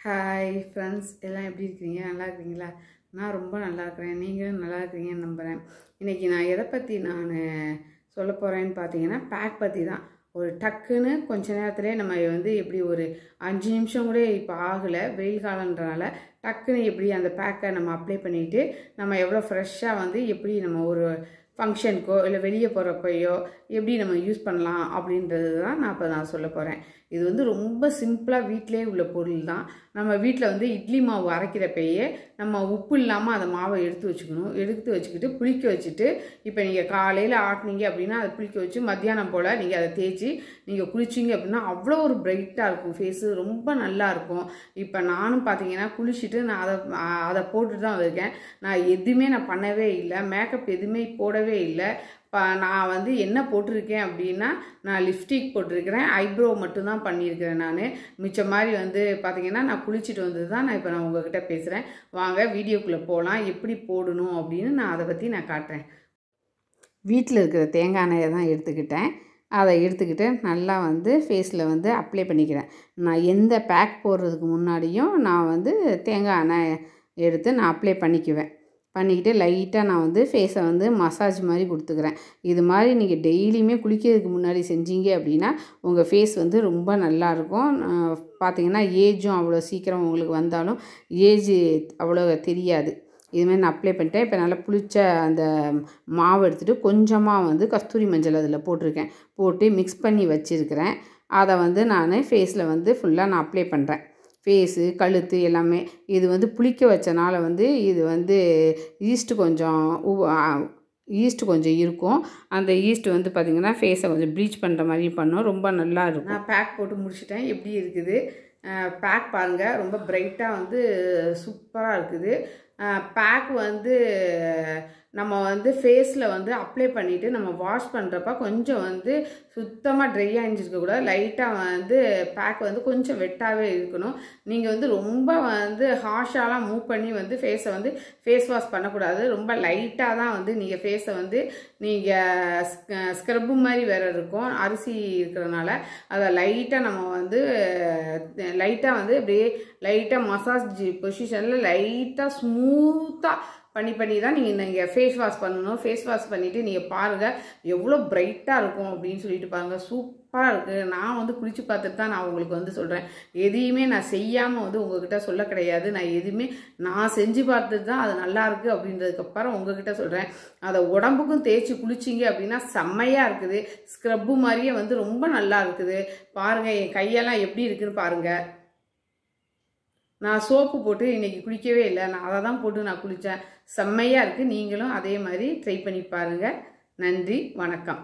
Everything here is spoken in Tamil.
ஹாய் ஃப்ரெண்ட்ஸ், எல்லாம் எப்படி இருக்கிறீங்க? நல்லா இருக்கிறீங்களா? நான் ரொம்ப நல்லா இருக்கிறேன். நீங்களும் நல்லா இருக்கிறீங்கன்னு நம்புகிறேன். இன்றைக்கி நான் எதை பற்றி சொல்ல போகிறேன்னு பார்த்தீங்கன்னா, பேக் பற்றி தான். ஒரு டக்குன்னு கொஞ்ச நேரத்துலேயே நம்ம எப்படி ஒரு 5 நிமிஷம் கூட இப்போ ஆகலை, வெயில் காலன்றனால டக்குன்னு எப்படி அந்த பேக்கை நம்ம அப்ளை பண்ணிவிட்டு நம்ம எவ்வளோ ஃப்ரெஷ்ஷாக எப்படி நம்ம ஒரு ஃபங்க்ஷனுக்கோ இல்லை வெளியே போகிறப்பையோ எப்படி நம்ம யூஸ் பண்ணலாம் அப்படின்றது தான் நான் சொல்ல போகிறேன். இது ரொம்ப சிம்பிளாக வீட்டிலே உள்ள பொருள் தான். நம்ம வீட்டில் இட்லி மாவு அரைக்கிறப்பயே நம்ம உப்பு இல்லாமல் அந்த மாவை எடுத்து வச்சுக்கணும். எடுத்து வச்சுக்கிட்டு புளிக்க வச்சுட்டு, இப்போ நீங்கள் காலையில் ஆட்டினீங்க அப்படின்னா அதை புளிக்க வச்சு மத்தியானம் போல் நீங்கள் அதை தேய்ச்சி நீங்கள் குளிச்சிங்க அப்படின்னா அவ்வளோ ஒரு பிரைட்டாக இருக்கும், ஃபேஸு ரொம்ப நல்லாயிருக்கும். இப்போ நானும் பார்த்தீங்கன்னா குளிச்சுட்டு நான் அதை போட்டுட்டு தான் இருக்கேன். நான் எதுவுமே பண்ணவே இல்லை, மேக்கப் எதுவுமே போடவே இல்லை. நான் என்ன போட்டிருக்கேன் அப்படின்னா, நான் லிப்ஸ்டிக் போட்டிருக்கிறேன், ஐப்ரோ மட்டும்தான் பண்ணியிருக்கிறேன். நான் மிச்சம் மாதிரி பார்த்தீங்கன்னா நான் குளிச்சுட்டு வந்தது தான் இப்போ நான் உங்ககிட்ட பேசுகிறேன். வாங்க வீடியோக்குள்ளே போகலாம். எப்படி போடணும் அப்படின்னு நான் அதை பற்றி காட்டுறேன். வீட்டில் இருக்கிற தேங்காய் எண்ணெயை தான் எடுத்துக்கிட்டேன். அதை எடுத்துக்கிட்டு நல்லா ஃபேஸில் அப்ளை பண்ணிக்கிறேன். நான் எந்த பேக் போடுறதுக்கு முன்னாடியும் நான் தேங்காய் எண்ணெய் எடுத்து நான் அப்ளை பண்ணிக்குவேன். பண்ணிக்கிட்டு லைட்டாக நான் ஃபேஸை மசாஜ் மாதிரி கொடுத்துக்கிறேன். இது மாதிரி நீங்கள் டெய்லியுமே குளிக்கிறதுக்கு முன்னாடி செஞ்சீங்க அப்படின்னா உங்கள் ஃபேஸ் ரொம்ப நல்லாயிருக்கும். பார்த்திங்கன்னா ஏஜும் அவ்வளோ சீக்கிரம் உங்களுக்கு வந்தாலும் ஏஜ் அவ்வளோ தெரியாது. இதுமாதிரி நான் அப்ளை பண்ணிட்டேன். இப்போ நல்லா புளிச்ச அந்த மாவு எடுத்துகிட்டு கொஞ்சமாக கஸ்தூரி மஞ்சள் அதில் போட்டிருக்கேன், போட்டு மிக்ஸ் பண்ணி வச்சுருக்கிறேன். அதை நான் ஃபேஸில் ஃபுல்லாக நான் அப்ளை பண்ணுறேன். ஃபேஸு, கழுத்து எல்லாமே. இது புளிக்க வச்சனால இது ஈஸ்ட்டு கொஞ்சம் இருக்கும். அந்த ஈஸ்ட்டு பார்த்திங்கன்னா ஃபேஸை கொஞ்சம் ப்ளீச் பண்ணுற மாதிரி பண்ணோம், ரொம்ப நல்லா இருக்கும். நான் பேக் போட்டு முடிச்சிட்டேன். எப்படி இருக்குது பேக் பாருங்கள், ரொம்ப பிரைட்டாக சூப்பராக இருக்குது. பேக் நம்ம ஃபேஸில் அப்ளை பண்ணிவிட்டு நம்ம வாஷ் பண்ணுறப்ப கொஞ்சம் சுத்தமாக ட்ரை ஆகிருக்கக்கூடாது. லைட்டாக பேக் கொஞ்சம் வெட்டாகவே இருக்கணும். நீங்கள் ரொம்ப ஹார்ஷாலாம் மூவ் பண்ணி ஃபேஸை ஃபேஸ் வாஷ் பண்ணக்கூடாது. ரொம்ப லைட்டாக தான் நீங்கள் ஃபேஸை நீங்கள் ஸ்க்ரப்பு மாதிரி வேறு இருக்கும், அரிசி இருக்கிறதுனால அதை லைட்டாக நம்ம லைட்டாக அப்படியே லைட்டாக மசாஜ் பொசிஷனில் லைட்டாக ஸ்மூத்தாக பண்ணி தான் நீங்கள் ஃபேஸ் வாஷ் பண்ணணும். ஃபேஸ் வாஷ் பண்ணிவிட்டு நீங்கள் பாருங்கள் எவ்வளோ பிரைட்டாக இருக்கும் அப்படின்னு சொல்லிட்டு பாருங்கள். சூப்பராக இருக்குது. நான் குளித்து பார்த்துட்டு தான் நான் உங்களுக்கு சொல்கிறேன். எதையுமே நான் செய்யாமல் உங்ககிட்ட சொல்ல கிடையாது. நான் எதுவுமே நான் செஞ்சு பார்த்துட்டு தான் அது நல்லாயிருக்கு அப்படின்றதுக்கப்புறம் உங்ககிட்ட சொல்கிறேன். அதை உடம்புக்கும் தேய்ச்சி குளிச்சிங்க அப்படின்னா செம்மையாக இருக்குது. ஸ்க்ரப்பு மாதிரியே ரொம்ப நல்லா இருக்குது. பாருங்கள் என் கையெல்லாம் எப்படி இருக்குதுன்னு பாருங்கள். நான் சோப்பு போட்டு இன்றைக்கி குளிக்கவே இல்லை, நான் அதை தான் போட்டு நான் குளித்தேன். செம்மையாக இருக்குது. நீங்களும் அதே மாதிரி ட்ரை பண்ணி பாருங்கள். நன்றி, வணக்கம்.